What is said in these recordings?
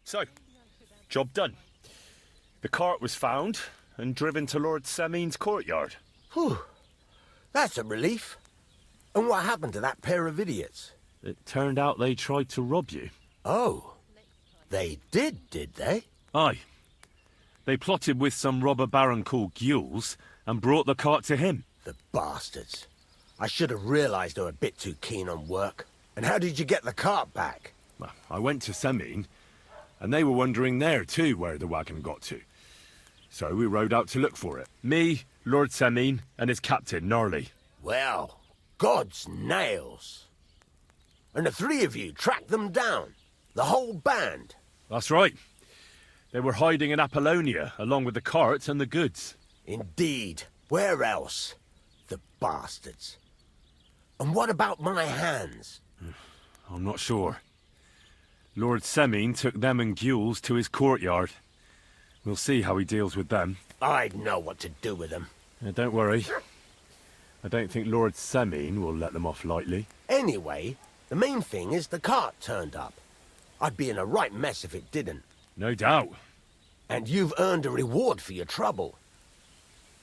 So, job done. The cart was found and driven to Lord Semin's courtyard. Whew. That's a relief. And what happened to that pair of idiots? It turned out they tried to rob you. Oh. They did they? Aye. They plotted with some robber baron called Gules and brought the cart to him. The bastards. I should have realized they were a bit too keen on work. And how did you get the cart back? Well, I went to Semin, and they were wondering there too where the wagon got to. So we rode out to look for it. Me, Lord Semin, and his captain, Gnarly. Well, God's nails. And the three of you tracked them down? The whole band? That's right. They were hiding in Apollonia, along with the cart and the goods. Indeed. Where else? The bastards. And what about my hands? I'm not sure. Lord Semin took them and Gules to his courtyard. We'll see how he deals with them. I'd know what to do with them. Don't worry. I don't think Lord Semin will let them off lightly. Anyway, the main thing is the cart turned up. I'd be in a right mess if it didn't. No doubt. And you've earned a reward for your trouble.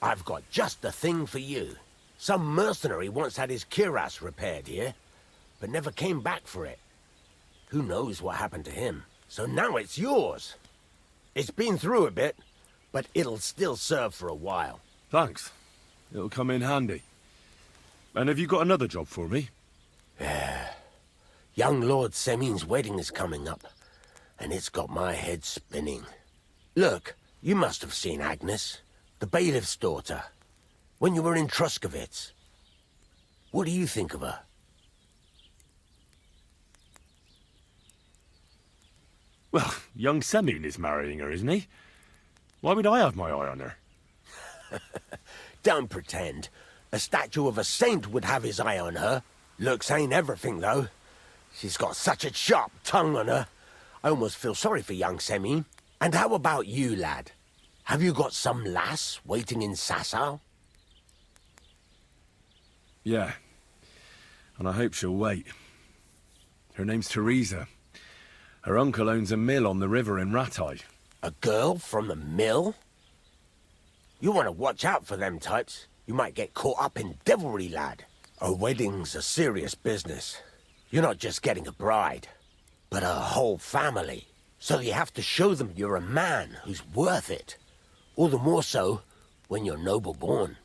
I've got just the thing for you. Some mercenary once had his cuirass repaired here, but never came back for it. Who knows what happened to him? So now it's yours. It's been through a bit, but it'll still serve for a while. Thanks. It'll come in handy. And have you got another job for me? Young Lord Semin's wedding is coming up, and it's got my head spinning. Look, you must have seen Agnes, the bailiff's daughter, when you were in Truscovitz. What do you think of her? Well, young Semin is marrying her, isn't he? Why would I have my eye on her? Don't pretend. A statue of a saint would have his eye on her. Looks ain't everything, though. She's got such a sharp tongue on her. I almost feel sorry for young Semin. And how about you, lad? Have you got some lass waiting in Sasau? Yeah. And I hope she'll wait. Her name's Teresa. Her uncle owns a mill on the river in Ratai. A girl from the mill? You want to watch out for them types. You might get caught up in devilry, lad. A wedding's a serious business. You're not just getting a bride, but a whole family. So you have to show them you're a man who's worth it. All the more so when you're noble-born.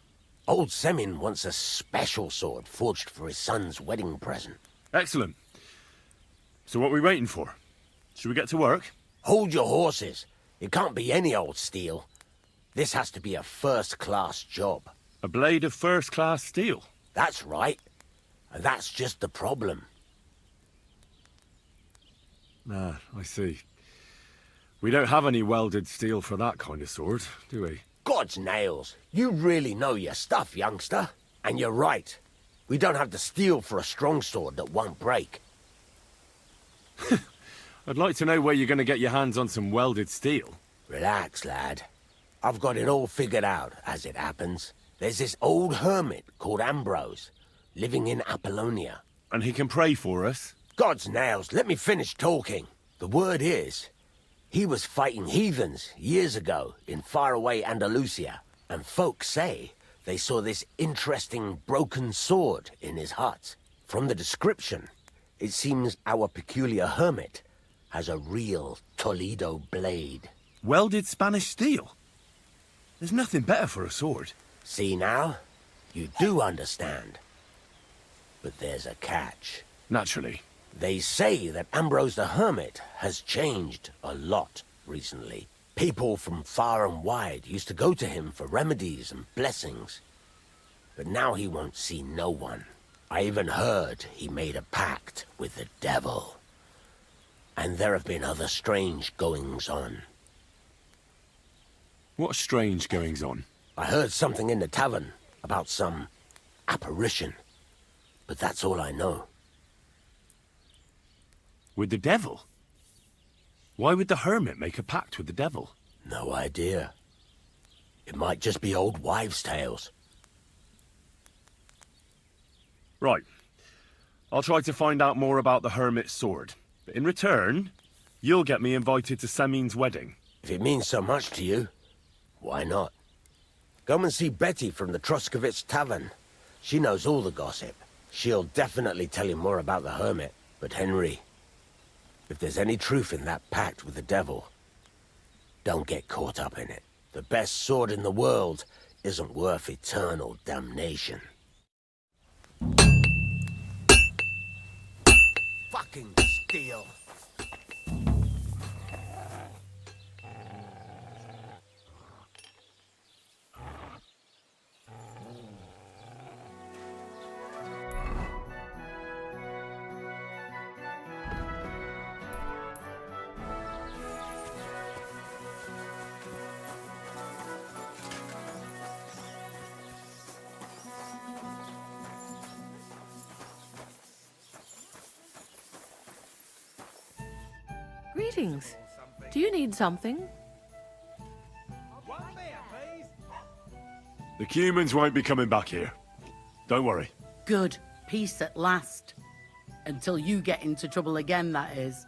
Old Semin wants a special sword forged for his son's wedding present. Excellent. So what are we waiting for? Should we get to work? Hold your horses. It can't be any old steel. This has to be a first-class job. A blade of first-class steel? That's right. And that's just the problem. Ah, I see. We don't have any welded steel for that kind of sword, do we? God's nails. You really know your stuff, youngster. And you're right. We don't have the steel for a strong sword that won't break. I'd like to know where you're going to get your hands on some welded steel. Relax, lad. I've got it all figured out, as it happens. There's this old hermit called Ambrose, living in Apollonia. And he can pray for us? God's nails, let me finish talking. The word is, he was fighting heathens years ago in faraway Andalusia, and folks say they saw this interesting broken sword in his hut. From the description, it seems our peculiar hermit has a real Toledo blade. Welded Spanish steel? There's nothing better for a sword. See now? You do understand. But there's a catch. Naturally. They say that Ambrose the Hermit has changed a lot recently. People from far and wide used to go to him for remedies and blessings. But now he won't see no one. I even heard he made a pact with the devil. And there have been other strange goings-on. What strange goings-on? I heard something in the tavern about some apparition. But that's all I know. With the devil? Why would the hermit make a pact with the devil? No idea. It might just be old wives' tales. Right. I'll try to find out more about the hermit's sword. But in return, You'll get me invited to Samin's wedding. If it means so much to you, why not? Come and see Betty from the Troskovitz Tavern. She knows all the gossip. She'll definitely tell you more about the hermit. But Henry, if there's any truth in that pact with the devil, don't get caught up in it. The best sword in the world isn't worth eternal damnation. Fucking steel. Greetings. Do you need something? The humans won't be coming back here. Don't worry. Good. Peace at last. Until you get into trouble again, that is.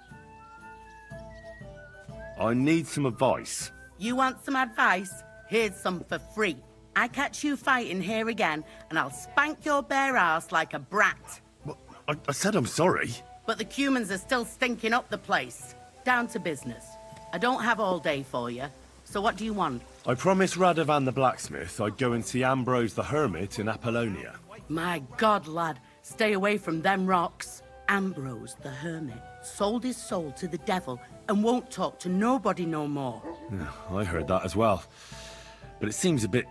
I need some advice. You want some advice? Here's some for free. I catch you fighting here again, and I'll spank your bare ass like a brat. Well, I said I'm sorry. But the humans are still stinking up the place. Down to business. I don't have all day for you. So what do you want? I promised Radovan the blacksmith I'd go and see Ambrose the hermit in Apollonia. My God, lad, stay away from them rocks. Ambrose the hermit sold his soul to the devil and won't talk to nobody no more. Yeah, I heard that as well. But it seems a bit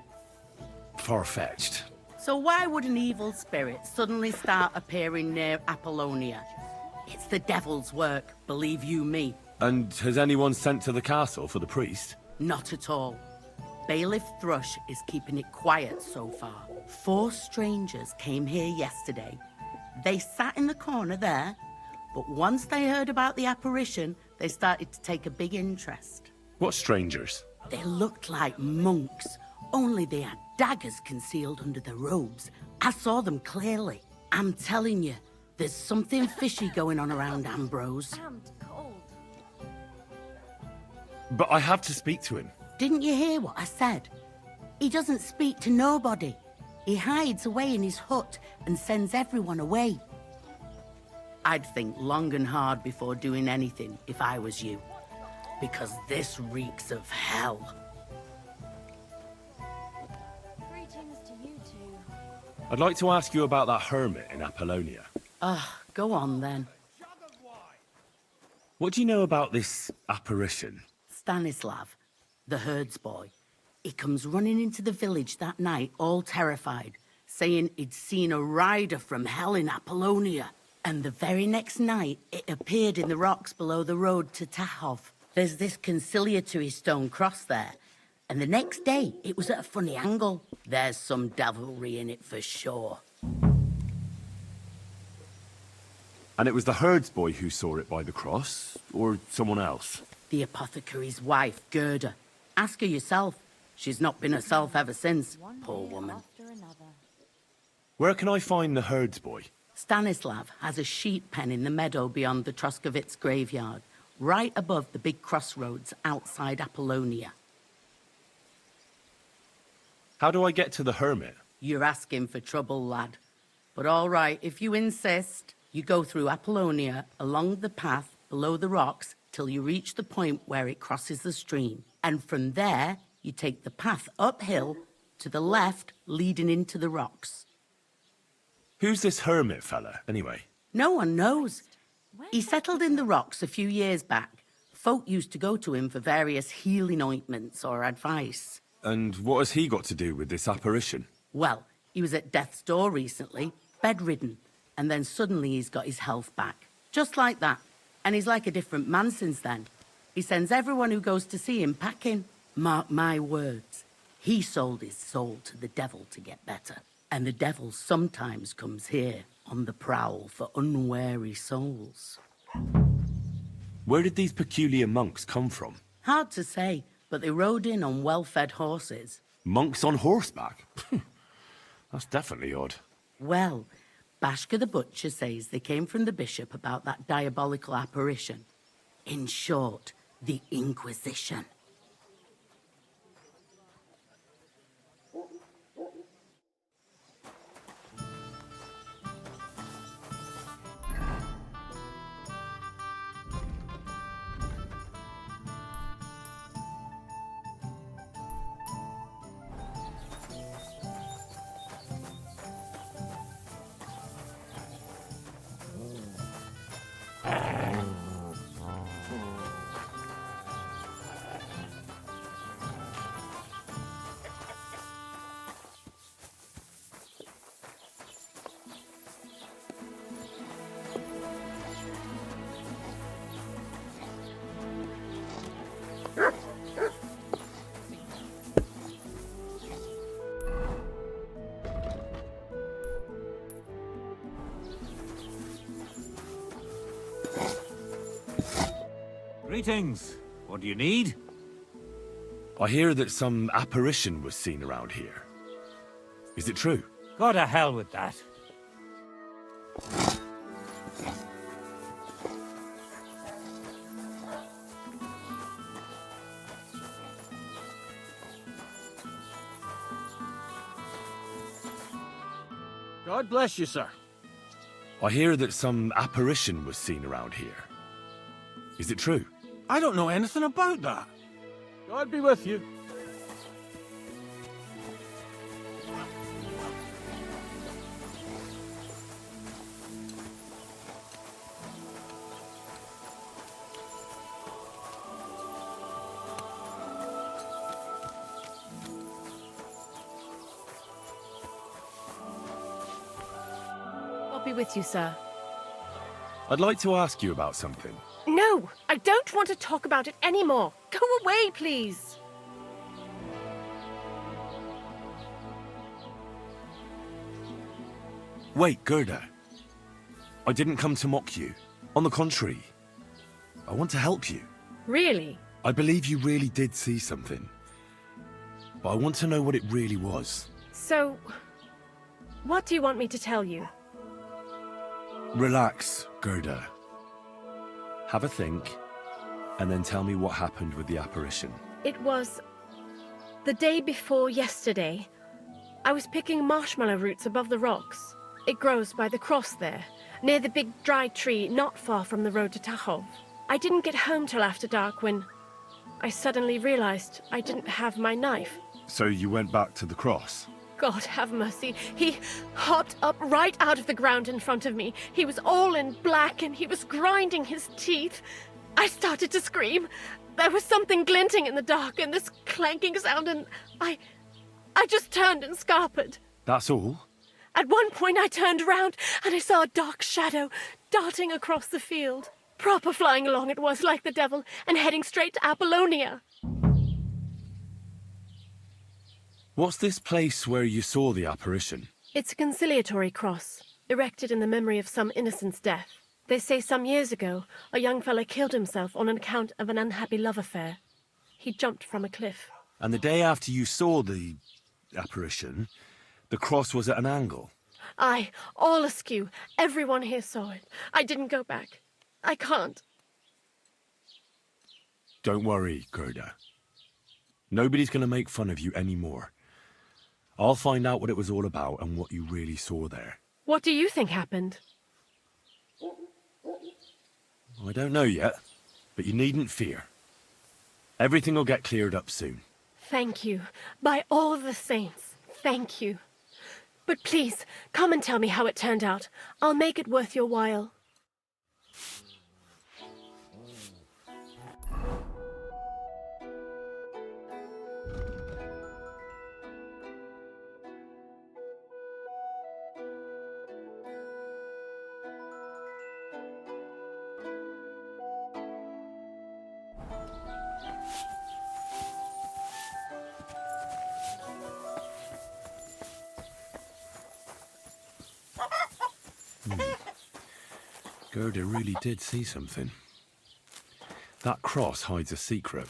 far-fetched. So why would an evil spirit suddenly start appearing near Apollonia? It's the devil's work, believe you me. And has anyone sent to the castle for the priest? Not at all. Bailiff Thrush is keeping it quiet so far. 4 strangers came here yesterday. They sat in the corner there, but once they heard about the apparition, they started to take a big interest. What strangers? They looked like monks, only they had daggers concealed under their robes. I saw them clearly. I'm telling you, there's something fishy going on around Ambrose. But I have to speak to him. Didn't you hear what I said? He doesn't speak to nobody. He hides away in his hut and sends everyone away. I'd think long and hard before doing anything if I was you. Because this reeks of hell. Greetings to you two. I'd like to ask you about that hermit in Apollonia. Go on then. What do you know about this apparition? Stanislav, the herds boy. He comes running into the village that night, all terrified, saying he'd seen a rider from hell in Apollonia. And the very next night, it appeared in the rocks below the road to Tahov. There's this conciliatory stone cross there. And the next day, it was at a funny angle. There's some devilry in it for sure. And it was the herdsboy who saw it by the cross, or someone else? The apothecary's wife, Gerda. Ask her yourself. She's not been herself ever since, poor woman. Where can I find the herdsboy? Stanislav has a sheep pen in the meadow beyond the Troskovitz graveyard, right above the big crossroads outside Apollonia. How do I get to the hermit? You're asking for trouble, lad. But all right, if you insist, you go through Apollonia, along the path below the rocks, till you reach the point where it crosses the stream. And from there, you take the path uphill to the left, leading into the rocks. Who's this hermit fella, anyway? No one knows. He settled in the rocks a few years back. Folk used to go to him for various healing ointments or advice. And what has he got to do with this apparition? Well, he was at death's door recently, bedridden, and then suddenly he's got his health back. Just like that. And he's like a different man since then. He sends everyone who goes to see him packing. Mark my words. He sold his soul to the devil to get better. And the devil sometimes comes here on the prowl for unwary souls. Where did these peculiar monks come from? Hard to say, but they rode in on well-fed horses. Monks on horseback? That's definitely odd. Well, Bashka the butcher says they came from the bishop about that diabolical apparition. In short, the Inquisition. Greetings. What do you need? I hear that some apparition was seen around here. Is it true? Go to hell with that. God bless you, sir. I hear that some apparition was seen around here. Is it true? I don't know anything about that. God be with you. I'll be with you, sir. I'd like to ask you about something. No, I don't want to talk about it anymore. Go away, please. Wait, Gerda. I didn't come to mock you. On the contrary, I want to help you. Really? I believe you really did see something. But I want to know what it really was. So, what do you want me to tell you? Relax, Gerda. Have a think, and then tell me what happened with the apparition. It was the day before yesterday. I was picking marshmallow roots above the rocks. It grows by the cross there, near the big dry tree not far from the road to Tachov. I didn't get home till after dark when I suddenly realized I didn't have my knife. So you went back to the cross? God have mercy. He hopped up right out of the ground in front of me. He was all in black and he was grinding his teeth. I started to scream. There was something glinting in the dark and this clanking sound and I just turned and scarpered. That's all? At one point I turned around and I saw a dark shadow darting across the field. Proper flying along it was like the devil and heading straight to Apollonia. What's this place where you saw the apparition? It's a conciliatory cross, erected in the memory of some innocent's death. They say some years ago, a young fellow killed himself on account of an unhappy love affair. He jumped from a cliff. And the day after you saw the apparition, the cross was at an angle. Aye, all askew. Everyone here saw it. I didn't go back. I can't. Don't worry, Gerda. Nobody's going to make fun of you anymore. I'll find out what it was all about and what you really saw there. What do you think happened? I don't know yet, but you needn't fear. Everything will get cleared up soon. Thank you. By all the saints, thank you. But please, come and tell me how it turned out. I'll make it worth your while. Gerda really did see something. That cross hides a secret.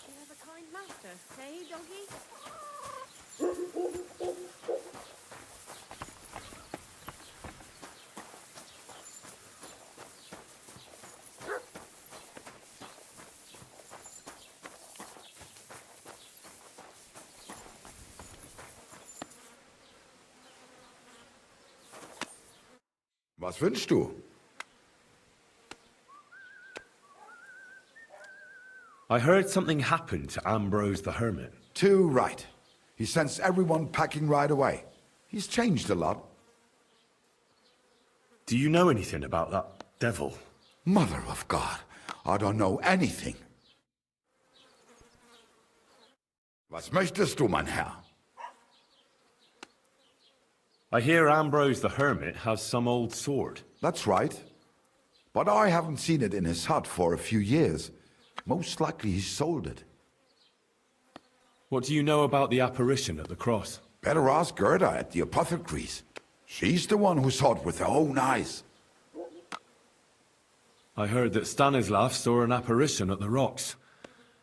You have a kind master, hey, doggy? Was wünschst du? I heard something happened to Ambrose the Hermit. Too right. He sends everyone packing right away. He's changed a lot. Do you know anything about that devil? Mother of God, I don't know anything. Was möchtest du, mein Herr? I hear Ambrose the Hermit has some old sword. That's right. But I haven't seen it in his hut for a few years. Most likely he sold it. What do you know about the apparition at the cross? Better ask Gerda at the apothecaries. She's the one who saw it with her own eyes. I heard that Stanislav saw an apparition at the rocks.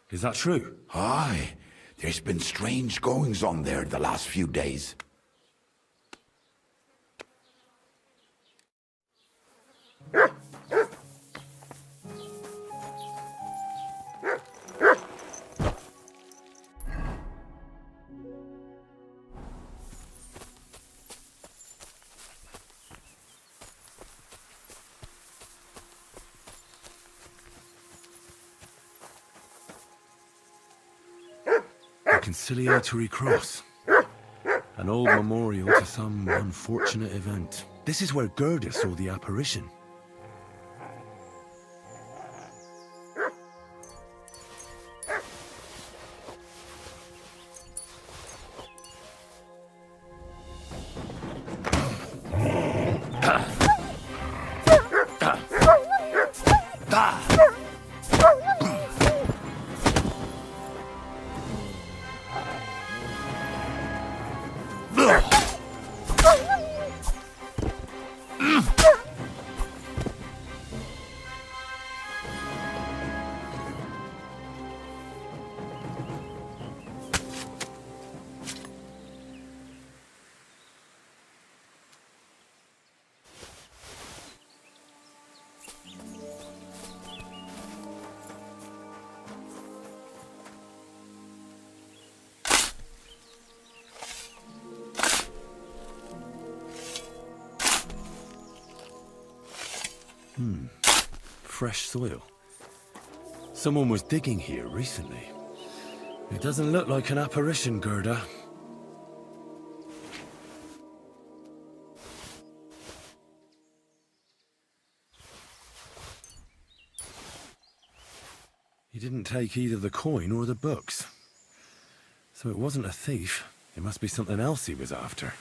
Is that true? Aye. There's been strange goings on there the last few days. A conciliatory cross. An old memorial to some unfortunate event. This is where Gerda saw the apparition. Fresh soil. Someone was digging here recently. It doesn't look like an apparition, Gerda. He didn't take either the coin or the books. So it wasn't a thief. It must be something else he was after.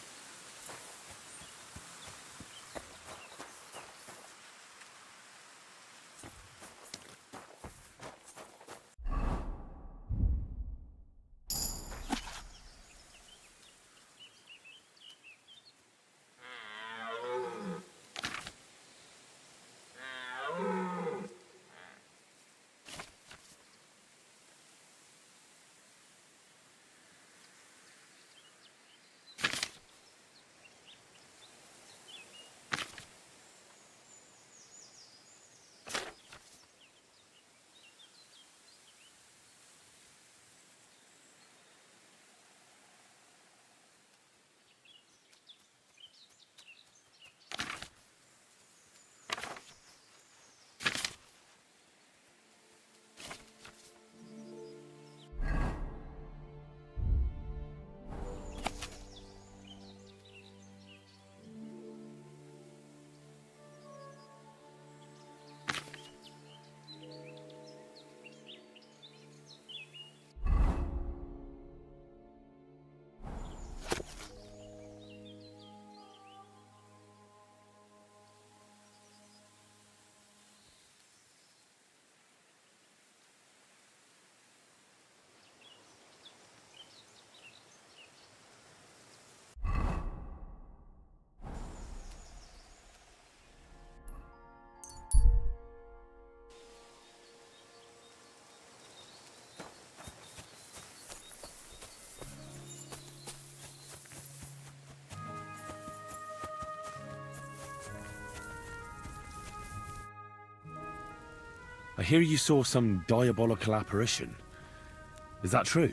I hear you saw some diabolical apparition. Is that true?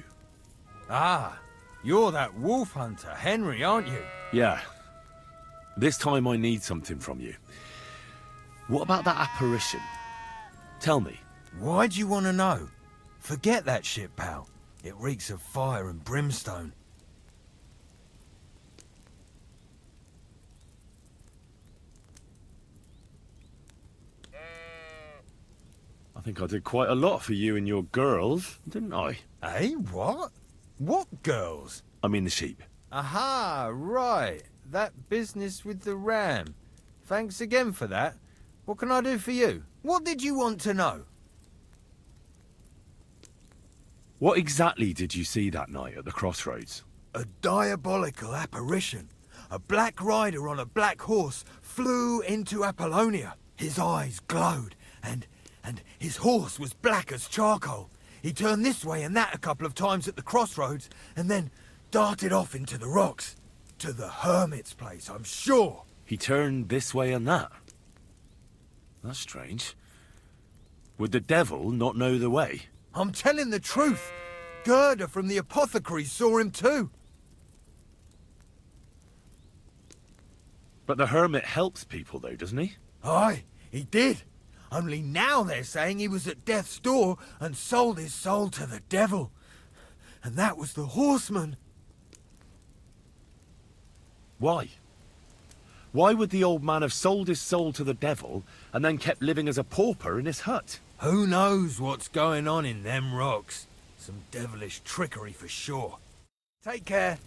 Ah, you're that wolf hunter, Henry, aren't you? Yeah. This time I need something from you. What about that apparition? Tell me. Why do you want to know? Forget that shit, pal. It reeks of fire and brimstone. I think I did quite a lot for you and your girls, didn't I? Eh, what? What girls? I mean the sheep. Aha, right. That business with the ram. Thanks again for that. What can I do for you? What did you want to know? What exactly did you see that night at the crossroads? A diabolical apparition. A black rider on a black horse flew into Apollonia. His eyes glowed, and his horse was black as charcoal. He turned this way and that a couple of times at the crossroads, and then darted off into the rocks. To the hermit's place, I'm sure. He turned this way and that. That's strange. Would the devil not know the way? I'm telling the truth. Gerda from the apothecary saw him too. But the hermit helps people though, doesn't he? Aye, he did. Only now they're saying he was at death's door and sold his soul to the devil. And that was the horseman. Why? Why would the old man have sold his soul to the devil and then kept living as a pauper in his hut? Who knows what's going on in them rocks? Some devilish trickery for sure. Take care.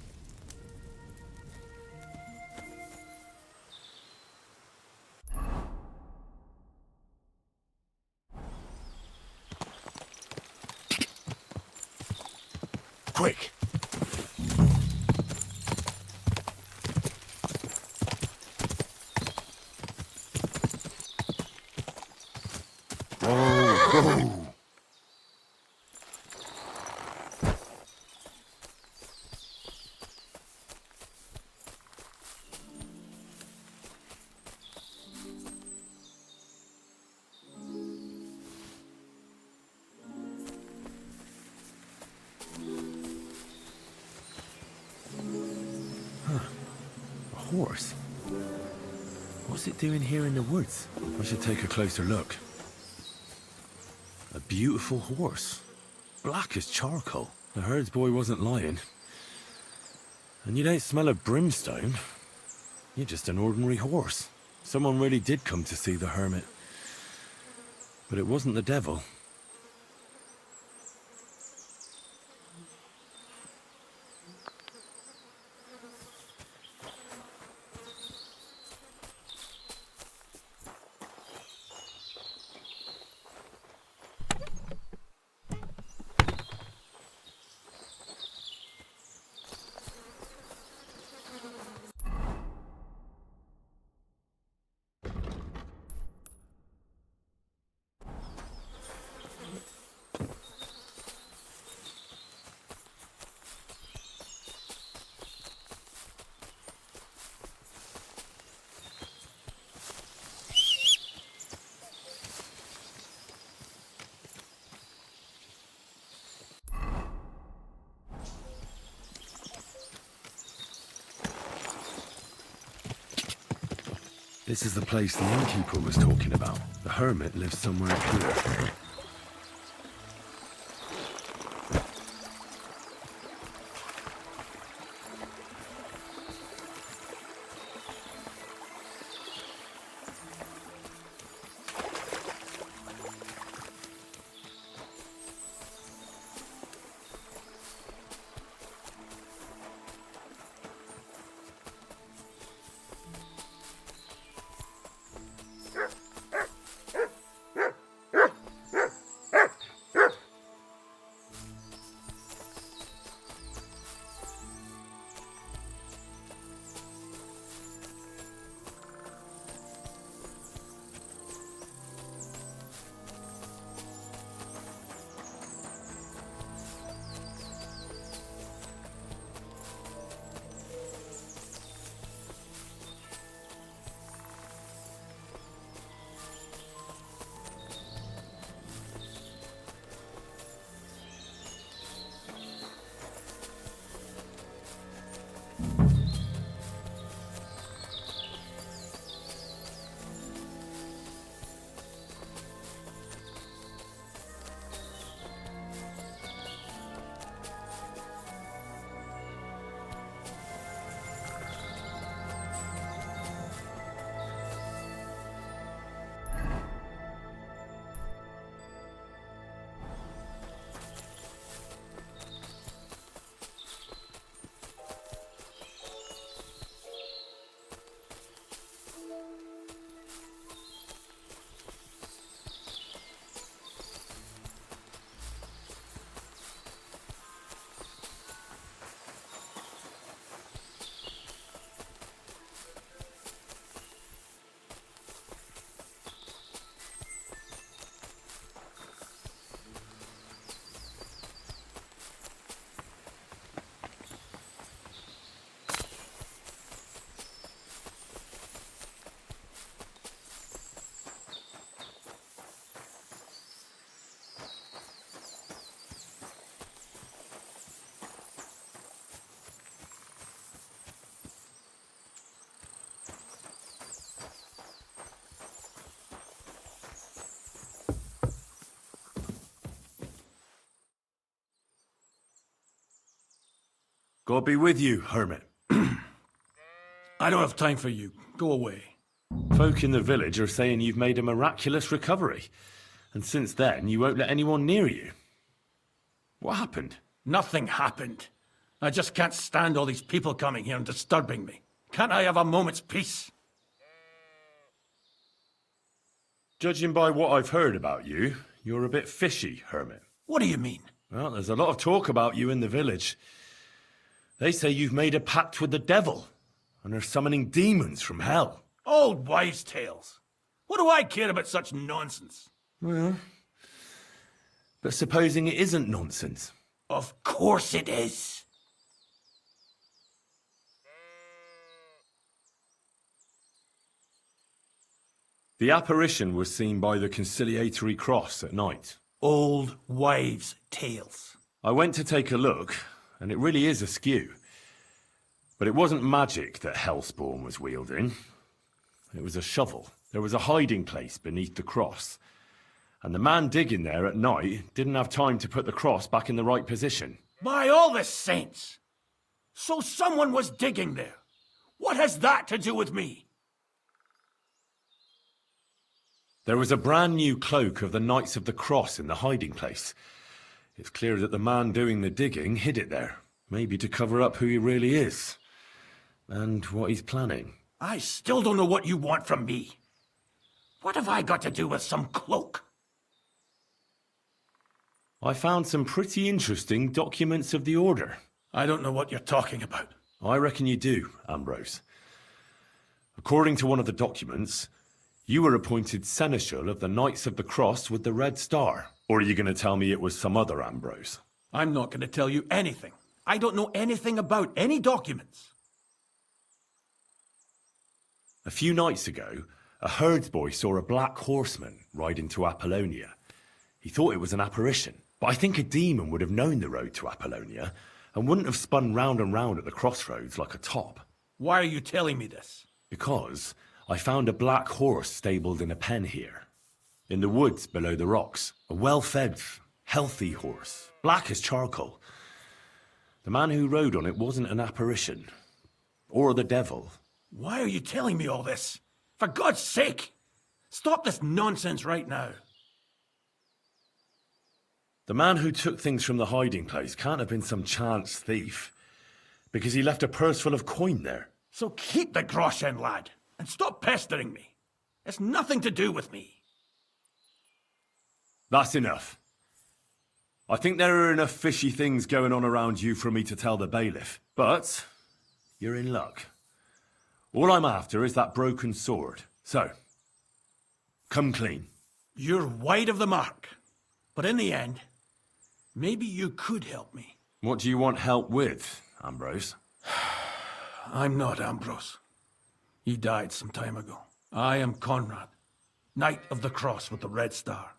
Quick! Go! Horse? What's it doing here in the woods? I should take a closer look. A beautiful horse. Black as charcoal. The herds boy wasn't lying. And you don't smell of brimstone. You're just an ordinary horse. Someone really did come to see the hermit. But it wasn't the devil. This is the place the innkeeper was talking about. The hermit lives somewhere here. God be with you, hermit. I don't have time for you. Go away. Folk in the village are saying you've made a miraculous recovery. And since then, you won't let anyone near you. What happened? Nothing happened. I just can't stand all these people coming here and disturbing me. Can't I have a moment's peace? Judging by what I've heard about you, you're a bit fishy, hermit. What do you mean? Well, there's a lot of talk about you in the village. They say you've made a pact with the devil, and are summoning demons from hell. Old wives' tales. What do I care about such nonsense? Well, but supposing it isn't nonsense. Of course it is. The apparition was seen by the conciliatory cross at night. Old wives' tales. I went to take a look, and it really is askew. But it wasn't magic that Hellspawn was wielding. It was a shovel. There was a hiding place beneath the cross. And the man digging there at night didn't have time to put the cross back in the right position. By all the saints! So someone was digging there. What has that to do with me? There was a brand new cloak of the Knights of the Cross in the hiding place. It's clear that the man doing the digging hid it there, maybe to cover up who he really is, and what he's planning. I still don't know what you want from me. What have I got to do with some cloak? I found some pretty interesting documents of the Order. I don't know what you're talking about. I reckon you do, Ambrose. According to one of the documents, you were appointed Seneschal of the Knights of the Cross with the Red Star. Or are you going to tell me it was some other Ambrose? I'm not going to tell you anything. I don't know anything about any documents. A few nights ago, a herdsboy saw a black horseman ride into Apollonia. He thought it was an apparition, but I think a demon would have known the road to Apollonia and wouldn't have spun round and round at the crossroads like a top. Why are you telling me this? Because I found a black horse stabled in a pen here. In the woods below the rocks. A well-fed, healthy horse. Black as charcoal. The man who rode on it wasn't an apparition. Or the devil. Why are you telling me all this? For God's sake! Stop this nonsense right now. The man who took things from the hiding place can't have been some chance thief. Because he left a purse full of coin there. So keep the groschen, lad. And stop pestering me. It's nothing to do with me. That's enough. I think there are enough fishy things going on around you for me to tell the bailiff. But you're in luck. All I'm after is that broken sword. So, come clean. You're wide of the mark. But in the end, maybe you could help me. What do you want help with, Ambrose? I'm not Ambrose. He died some time ago. I am Conrad, Knight of the Cross with the Red Star.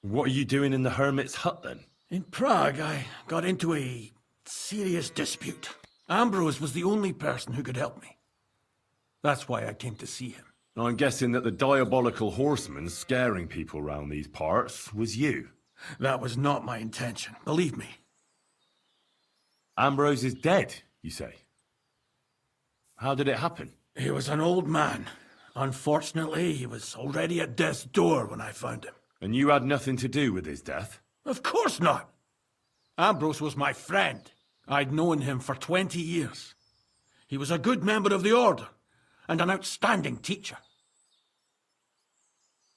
What are you doing in the hermit's hut, then? In Prague, I got into a serious dispute. Ambrose was the only person who could help me. That's why I came to see him. I'm guessing that the diabolical horseman scaring people round these parts was you. That was not my intention, believe me. Ambrose is dead, you say? How did it happen? He was an old man. Unfortunately, he was already at death's door when I found him. And you had nothing to do with his death? Of course not. Ambrose was my friend. I'd known him for 20 years. He was a good member of the Order, and an outstanding teacher.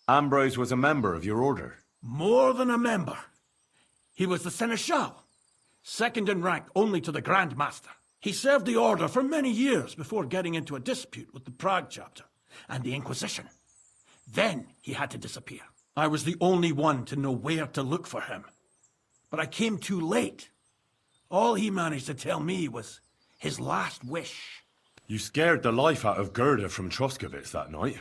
Ambrose was a member of your order? More than a member. He was the Seneschal, second in rank only to the Grand Master. He served the Order for many years before getting into a dispute with the Prague chapter and the Inquisition. Then he had to disappear. I was the only one to know where to look for him. But I came too late. All he managed to tell me was his last wish. You scared the life out of Gerda from Troskovitz that night.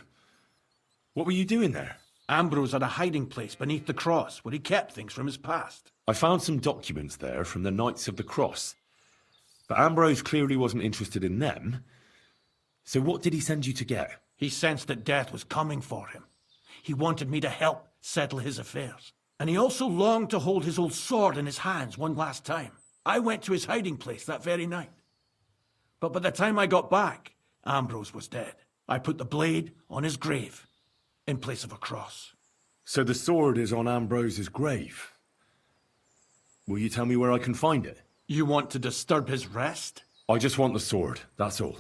What were you doing there? Ambrose had a hiding place beneath the cross where he kept things from his past. I found some documents there from the Knights of the Cross. But Ambrose clearly wasn't interested in them. So what did he send you to get? He sensed that death was coming for him. He wanted me to help settle his affairs. And he also longed to hold his old sword in his hands one last time. I went to his hiding place that very night. But by the time I got back, Ambrose was dead. I put the blade on his grave, in place of a cross. So the sword is on Ambrose's grave. Will you tell me where I can find it? You want to disturb his rest? I just want the sword, that's all.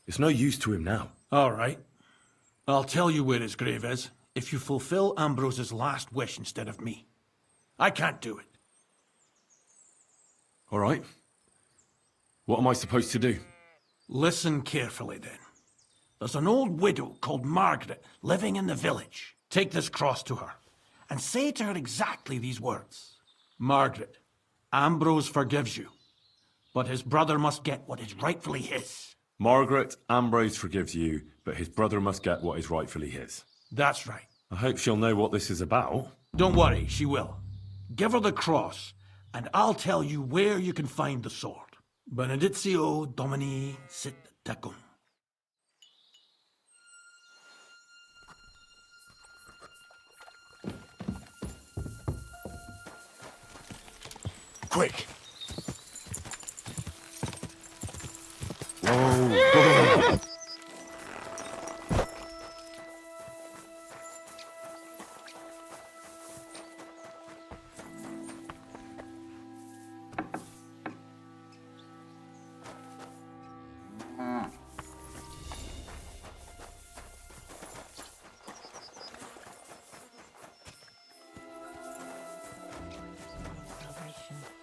It's no use to him now. All right. I'll tell you where his grave is, if you fulfill Ambrose's last wish instead of me. I can't do it. All right. What am I supposed to do? Listen carefully, then. There's an old widow called Margaret living in the village. Take this cross to her, and say to her exactly these words. Margaret, Ambrose forgives you, but his brother must get what is rightfully his. Margaret, Ambrose forgives you, but his brother must get what is rightfully his. That's right. I hope she'll know what this is about. Don't worry, she will. Give her the cross, and I'll tell you where you can find the sword. Benedictio Domini sit tecum. Quick!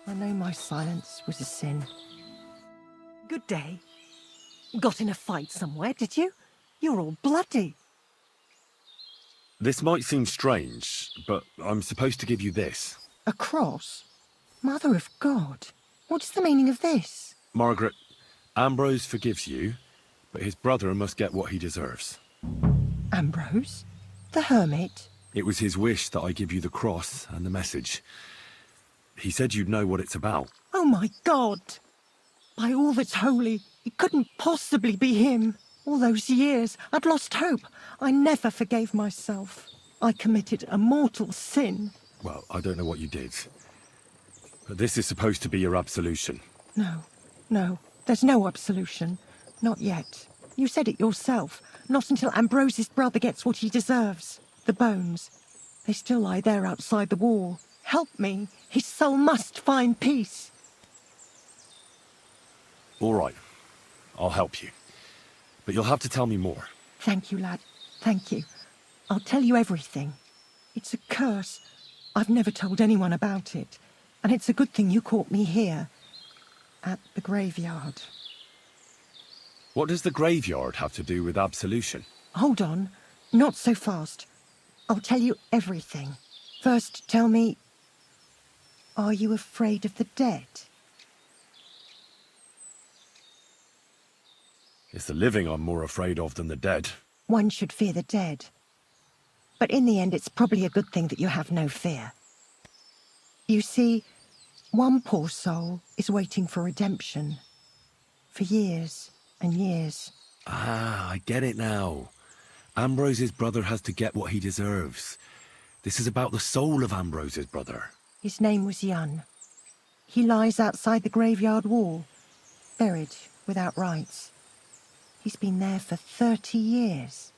I know my silence was a sin. Good day. Got in a fight somewhere, did you? You're all bloody. This might seem strange, but I'm supposed to give you this. A cross? Mother of God. What's the meaning of this? Margaret, Ambrose forgives you, but his brother must get what he deserves. Ambrose? The hermit? It was his wish that I give you the cross and the message. He said you'd know what it's about. Oh my God! By all that's holy, it couldn't possibly be him. All those years, I'd lost hope. I never forgave myself. I committed a mortal sin. Well, I don't know what you did. But this is supposed to be your absolution. No, there's no absolution. Not yet. You said it yourself. Not until Ambrose's brother gets what he deserves. The bones. They still lie there outside the wall. Help me. His soul must find peace. All right. I'll help you. But you'll have to tell me more. Thank you, lad. Thank you. I'll tell you everything. It's a curse. I've never told anyone about it. And it's a good thing you caught me here. At the graveyard. What does the graveyard have to do with absolution? Hold on. Not so fast. I'll tell you everything. First, tell me... Are you afraid of the dead? It's the living I'm more afraid of than the dead. One should fear the dead. But in the end, it's probably a good thing that you have no fear. You see, one poor soul is waiting for redemption. For years and years. Ah, I get it now. Ambrose's brother has to get what he deserves. This is about the soul of Ambrose's brother. His name was Jan. He lies outside the graveyard wall, buried without rites. He's been there for 30 years.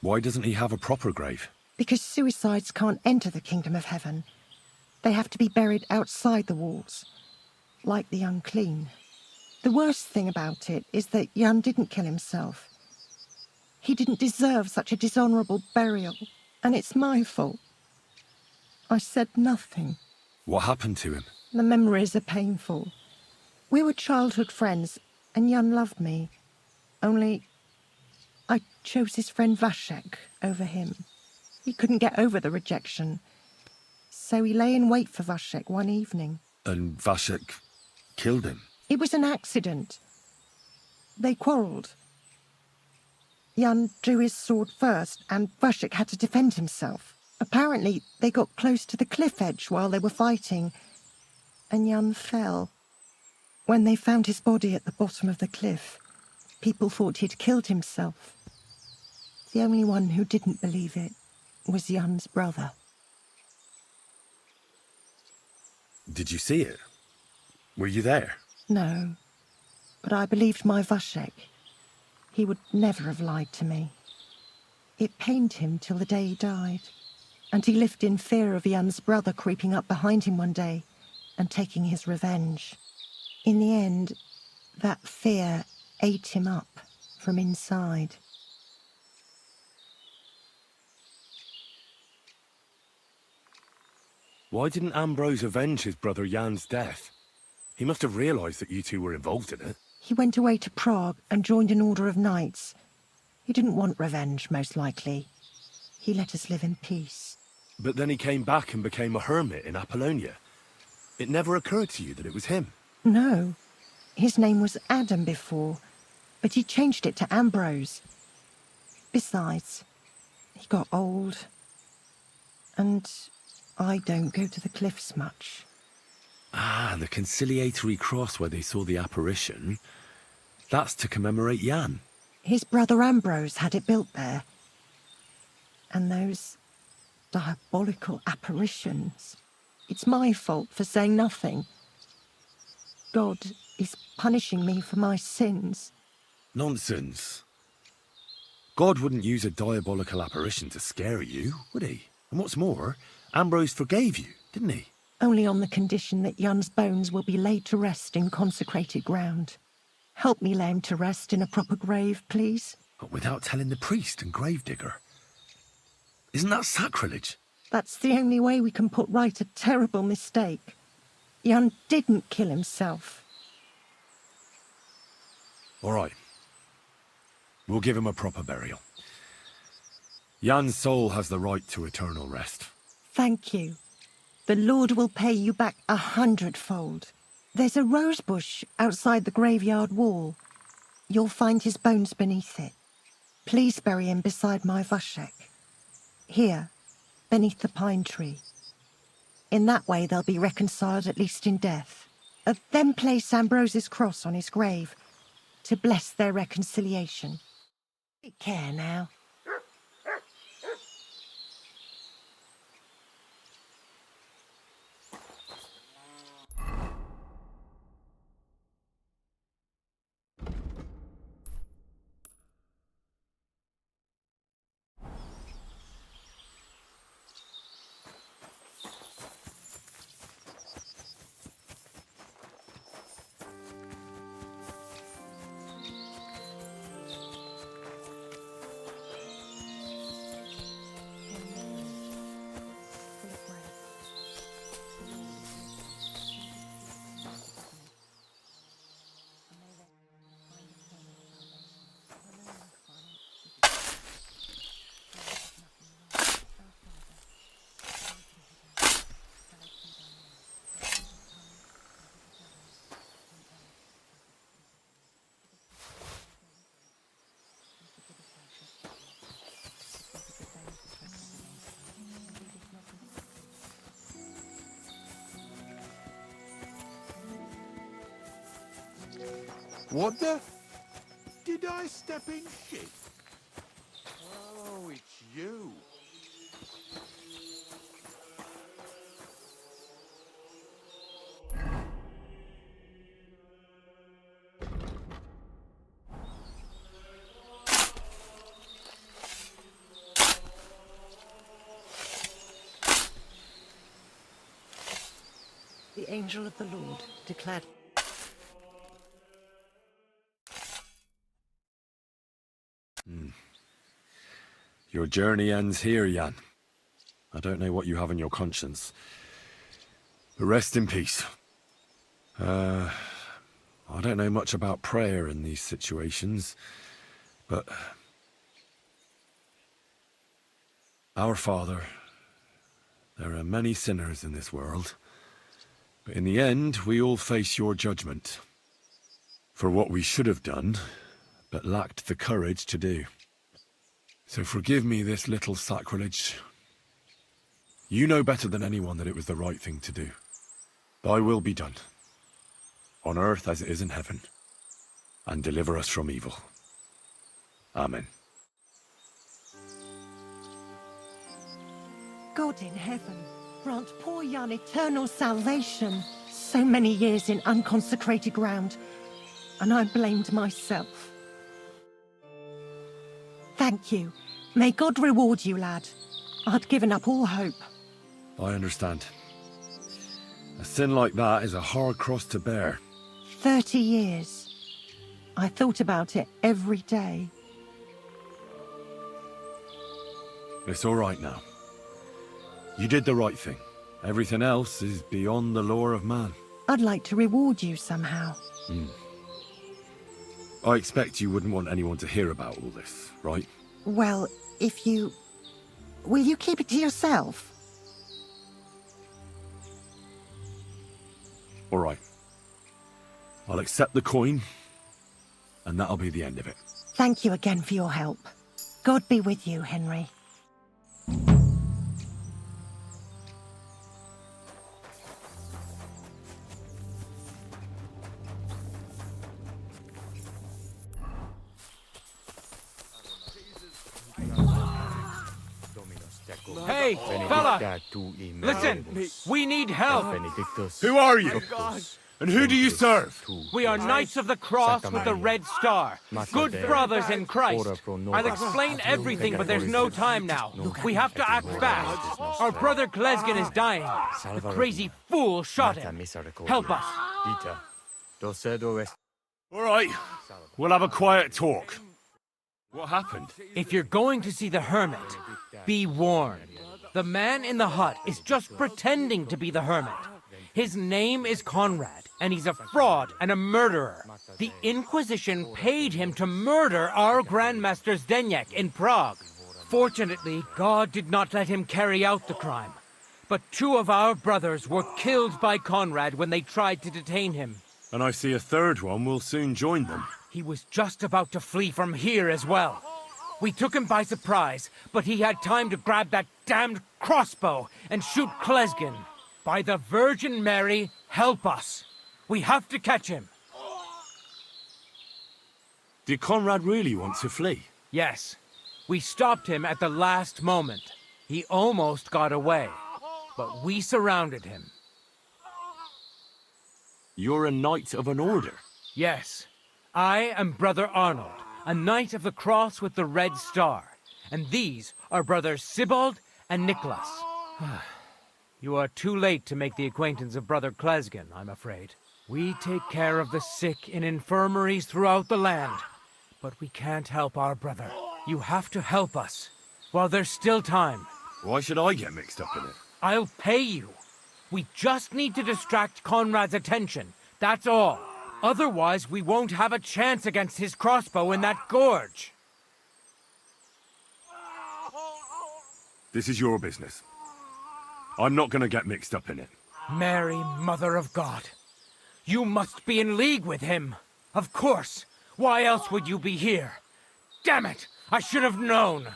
Why doesn't he have a proper grave? Because suicides can't enter the kingdom of heaven. They have to be buried outside the walls, like the unclean. The worst thing about it is that Jan didn't kill himself. He didn't deserve such a dishonourable burial, and it's my fault. I said nothing. What happened to him? The memories are painful. We were childhood friends, and Jan loved me. Only, I chose his friend Vashek over him. He couldn't get over the rejection. So he lay in wait for Vashek one evening. And Vashek killed him? It was an accident. They quarrelled. Jan drew his sword first, and Vashek had to defend himself. Apparently, they got close to the cliff edge while they were fighting, and Jan fell. When they found his body at the bottom of the cliff, people thought he'd killed himself. The only one who didn't believe it was Jan's brother. Did you see it? Were you there? No, but I believed my Vashek. He would never have lied to me. It pained him till the day he died, and he lived in fear of Jan's brother creeping up behind him one day and taking his revenge. In the end, that fear ate him up from inside. Why didn't Ambrose avenge his brother Jan's death? He must have realised that you two were involved in it. He went away to Prague and joined an order of knights. He didn't want revenge, most likely. He let us live in peace. But then he came back and became a hermit in Apollonia. It never occurred to you that it was him? No. His name was Adam before, but he changed it to Ambrose. Besides, he got old. And I don't go to the cliffs much. Ah, the conciliatory cross where they saw the apparition. That's to commemorate Jan. His brother Ambrose had it built there. And those diabolical apparitions. It's my fault for saying nothing. God is punishing me for my sins. Nonsense. God wouldn't use a diabolical apparition to scare you, would he? And what's more, Ambrose forgave you, didn't he? Only on the condition that Jan's bones will be laid to rest in consecrated ground. Help me lay him to rest in a proper grave, please. But without telling the priest and gravedigger. Isn't that sacrilege? That's the only way we can put right a terrible mistake. Jan didn't kill himself. All right. We'll give him a proper burial. Jan's soul has the right to eternal rest. Thank you. The Lord will pay you back 100-fold. There's a rose bush outside the graveyard wall. You'll find his bones beneath it. Please bury him beside my Vashek. Here, beneath the pine tree. In that way they'll be reconciled at least in death. Then place Ambrose's cross on his grave to bless their reconciliation. Take care now. What the? Did I step in shit? Oh, it's you. The angel of the Lord declared... Your journey ends here, Jan. I don't know what you have on your conscience. But rest in peace. I don't know much about prayer in these situations, but... Our Father, there are many sinners in this world, but in the end, we all face your judgment for what we should have done, but lacked the courage to do. So forgive me this little sacrilege. You know better than anyone that it was the right thing to do. Thy will be done, on earth as it is in heaven, and deliver us from evil. Amen. God in heaven, Grant poor Jan eternal salvation. So many years in unconsecrated ground, and I blamed myself. Thank you. May God reward you, lad. I'd given up all hope. I understand. A sin like that is a hard cross to bear. 30 years. I thought about it every day. It's all right now. You did the right thing. Everything else is beyond the law of man. I'd like to reward you somehow. I expect you wouldn't want anyone to hear about all this, right? Well, if you... Will you keep it to yourself? All right. I'll accept the coin, and that'll be the end of it. Thank you again for your help. God be with you, Henry. Hey, fella! Listen, we need help. Who are you? And who do you serve? We are Knights of the Cross with the Red Star. Good brothers in Christ. I'll explain everything, but there's no time now. We have to act fast. Our brother Klesgen is dying. The crazy fool shot him. Help us. All right. We'll have a quiet talk. What happened? If you're going to see the hermit, be warned. The man in the hut is just pretending to be the hermit. His name is Conrad, and he's a fraud and a murderer. The Inquisition paid him to murder our Grandmaster Zdeněk in Prague. Fortunately, God did not let him carry out the crime. But 2 of our brothers were killed by Conrad when they tried to detain him. And I see a third one will soon join them. He was just about to flee from here as well. We took him by surprise, but he had time to grab that damned crossbow and shoot Klesgen. By the Virgin Mary, help us. We have to catch him. Did Conrad really want to flee? Yes. We stopped him at the last moment. He almost got away, but we surrounded him. You're a knight of an order? Yes. I am Brother Arnold, a Knight of the Cross with the Red Star. And these are Brothers Sibald and Nicholas. You are too late to make the acquaintance of Brother Klesgen, I'm afraid. We take care of the sick in infirmaries throughout the land, but we can't help our brother. You have to help us, while there's still time. Why should I get mixed up in it? I'll pay you. We just need to distract Conrad's attention, that's all. Otherwise, we won't have a chance against his crossbow in that gorge. This is your business. I'm not gonna get mixed up in it. Mary, Mother of God. You must be in league with him. Of course. Why else would you be here? Damn it! I should have known.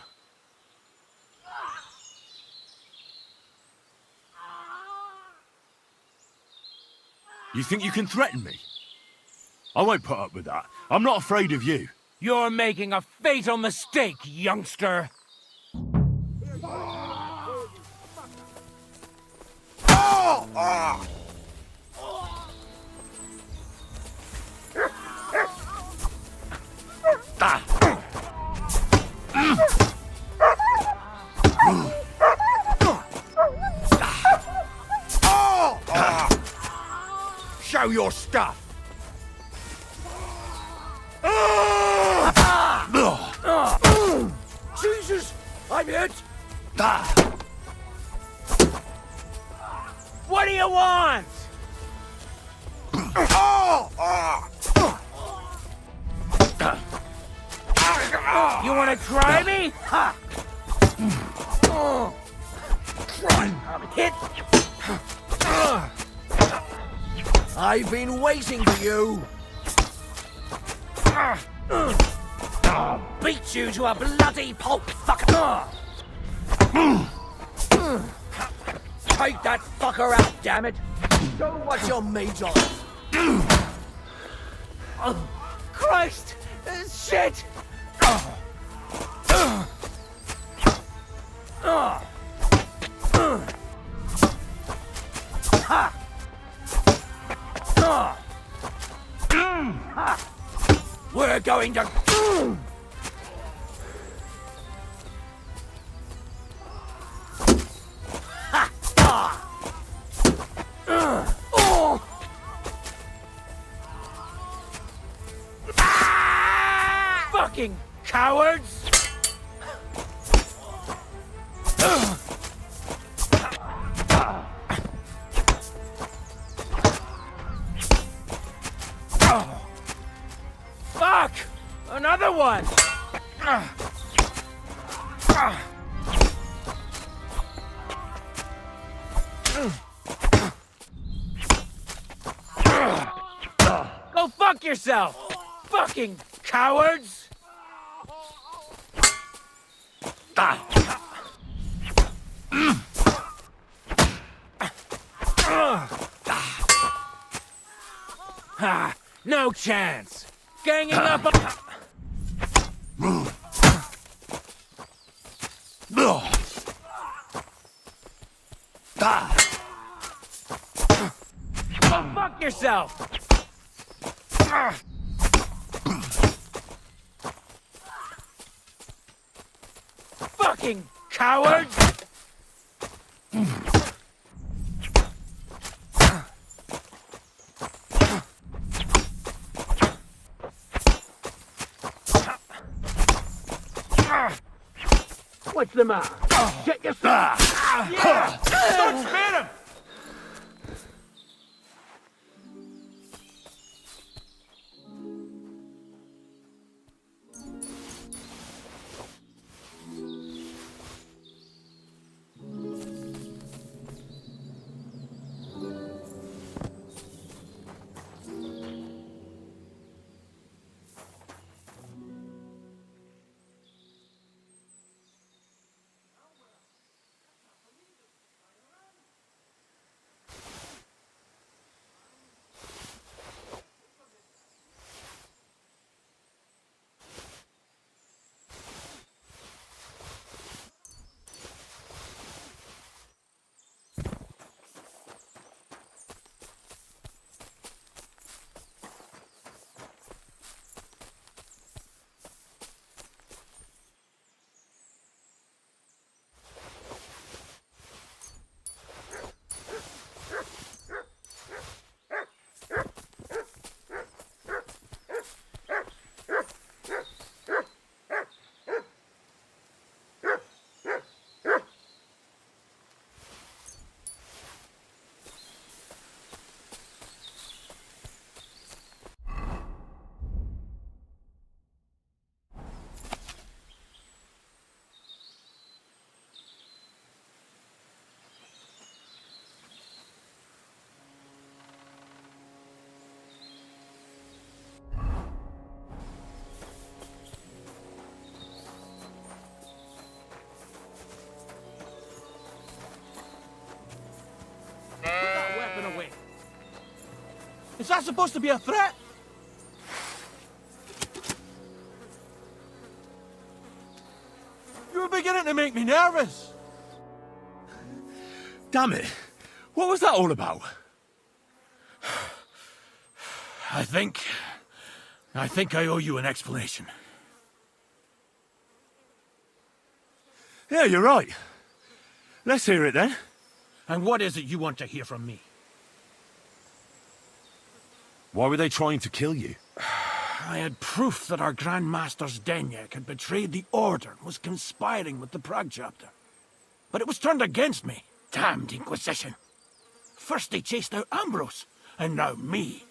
You think you can threaten me? I won't put up with that. I'm not afraid of you. You're making a fatal mistake, youngster. Show your stuff! Jesus! I'm hit! What do you want? You want to try me? Ha! I'm hit. I've been waiting for you! I'll beat you to a bloody pulp, fucker! Take that fucker out, damn it! Show what you're made of! Oh, Christ! Shit! going to... Fucking cowards! Fuck! Another one! Go fuck yourself! Fucking cowards! No chance! Ganging up on... Go fuck yourself! Fucking cowards! What's the matter? Get yourself! Yeah! Don't spare him! Away. Is that supposed to be a threat? You're beginning to make me nervous. Damn it. What was that all about? I think I owe you an explanation. Yeah, you're right. Let's hear it then. And what is it you want to hear from me? Why were they trying to kill you? I had proof that our Grand Master's Denyak had betrayed the Order and was conspiring with the Prague chapter. But it was turned against me. Damned Inquisition. First they chased out Ambrose, and now me.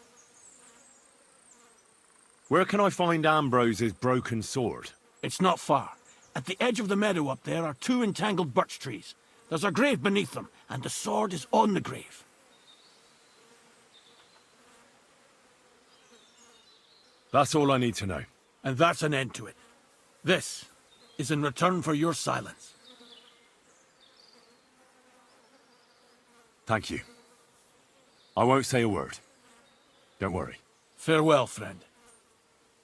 Where can I find Ambrose's broken sword? It's not far. At the edge of the meadow up there are 2 entangled birch trees. There's a grave beneath them, and the sword is on the grave. That's all I need to know. And that's an end to it. This is in return for your silence. Thank you. I won't say a word. Don't worry. Farewell, friend.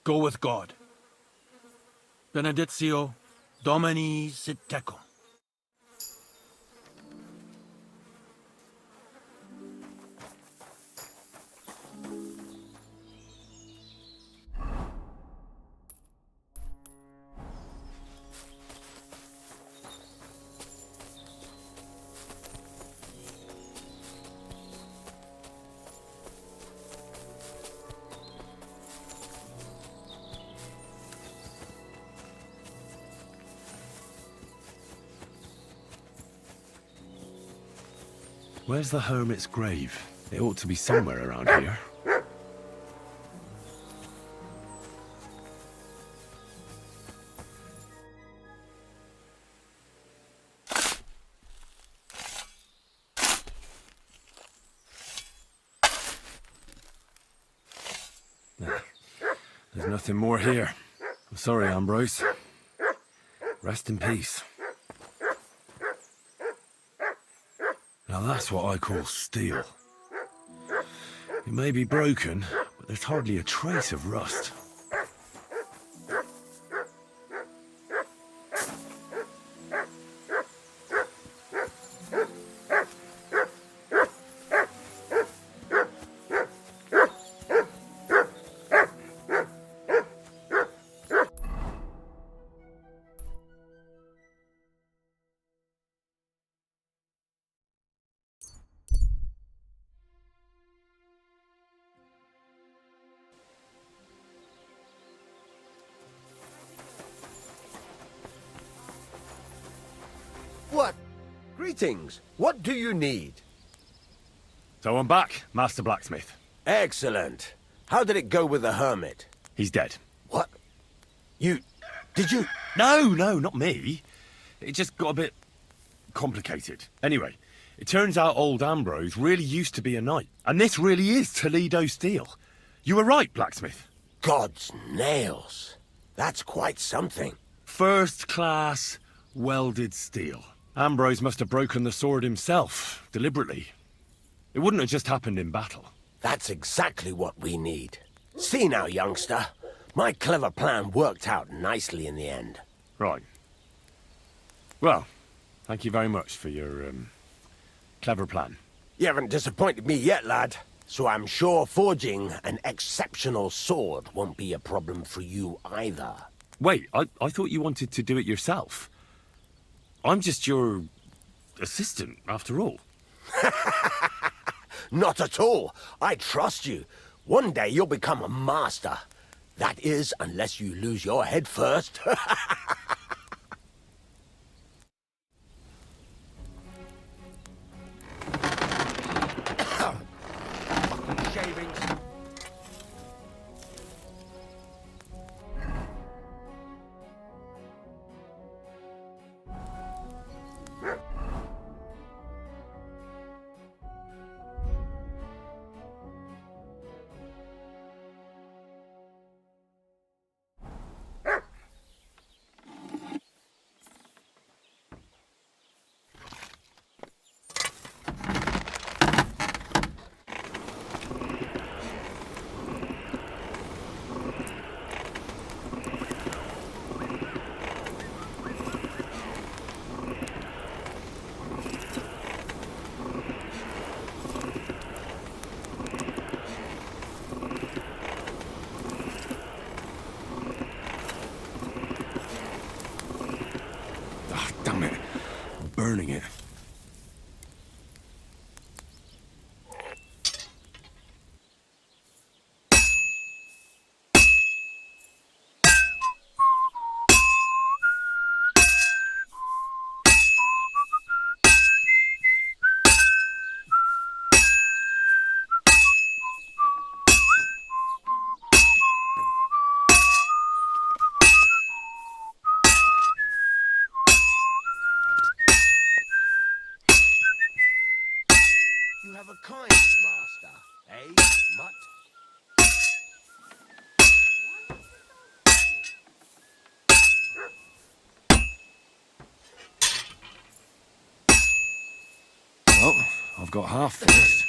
Go with God. Benedictio Domini sit tecum. Where's the hermit's grave? It ought to be somewhere around here. There's nothing more here. I'm sorry, Ambrose. Rest in peace. Now that's what I call steel. It may be broken, but there's hardly a trace of rust. What? Greetings. What do you need? So I'm back, Master Blacksmith. Excellent. How did it go with the hermit? He's dead. What? Did you? No, not me. It just got a bit complicated. Anyway, it turns out old Ambrose really used to be a knight. And this really is Toledo steel. You were right, Blacksmith. God's nails. That's quite something. First class welded steel. Ambrose must have broken the sword himself, deliberately. It wouldn't have just happened in battle. That's exactly what we need. See now, youngster. My clever plan worked out nicely in the end. Right. Well, thank you very much for your, clever plan. You haven't disappointed me yet, lad. So I'm sure forging an exceptional sword won't be a problem for you either. Wait, I thought you wanted to do it yourself. I'm just your assistant, after all. Not at all. I trust you. One day you'll become a master. That is, unless you lose your head first. Fucking shavings. Damn it. I'm burning it. You have a kindness, master, eh, mutt? Well, I've got half finished.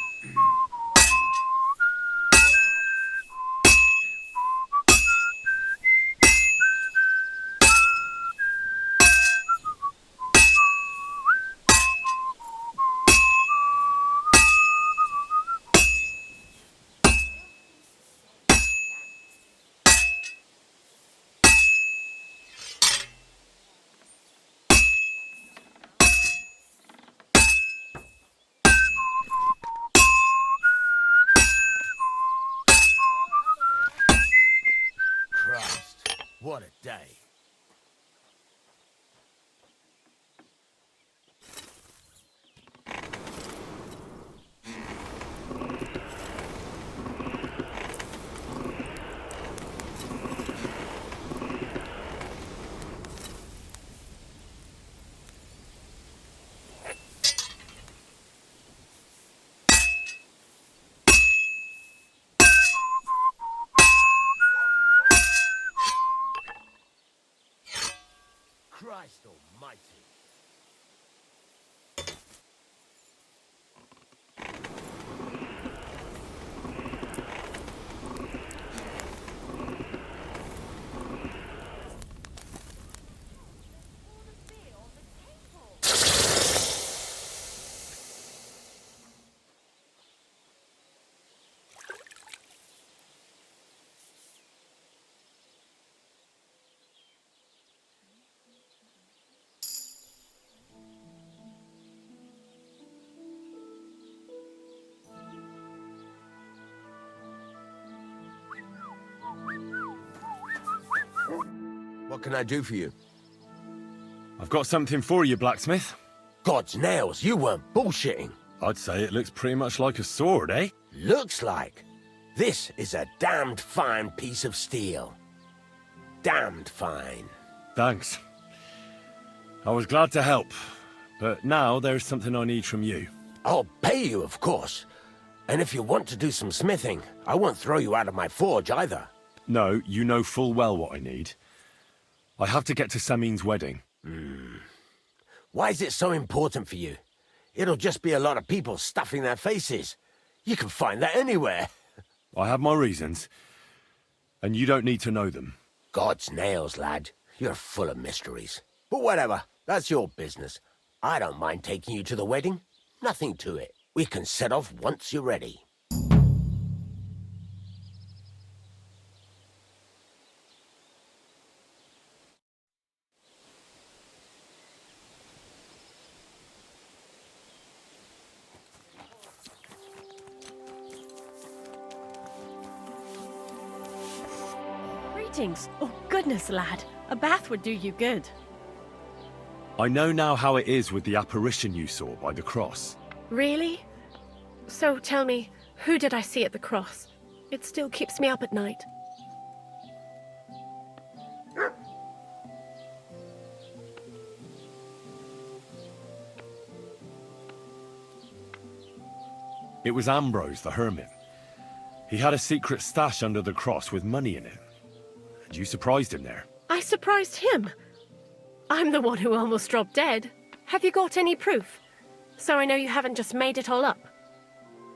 Christ almighty. What can I do for you? I've got something for you, blacksmith. God's nails, you weren't bullshitting. I'd say it looks pretty much like a sword, eh? Looks like. This is a damned fine piece of steel. Damned fine. Thanks. I was glad to help, but now there's something I need from you. I'll pay you, of course. And if you want to do some smithing, I won't throw you out of my forge either. No, you know full well what I need. I have to get to Samin's wedding. Why is it so important for you? It'll just be a lot of people stuffing their faces. You can find that anywhere. I have my reasons, and you don't need to know them. God's nails, lad. You're full of mysteries. But whatever, that's your business. I don't mind taking you to the wedding. Nothing to it. We can set off once you're ready. Greetings. Oh, goodness, lad. A bath would do you good. I know now how it is with the apparition you saw by the cross. Really? So tell me, who did I see at the cross? It still keeps me up at night. It was Ambrose, the hermit. He had a secret stash under the cross with money in it. And you surprised him there. I surprised him. I'm the one who almost dropped dead. Have you got any proof? So I know you haven't just made it all up.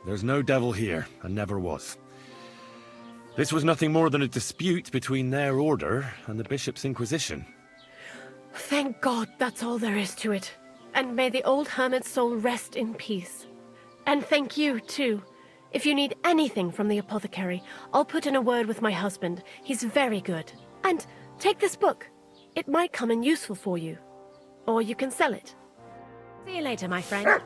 There's no devil here, and never was. This was nothing more than a dispute between their order and the bishop's inquisition. Thank God that's all there is to it. And may the old hermit's soul rest in peace. And thank you, too. If you need anything from the apothecary, I'll put in a word with my husband. He's very good. And take this book. It might come in useful for you. Or you can sell it. See you later, my friend.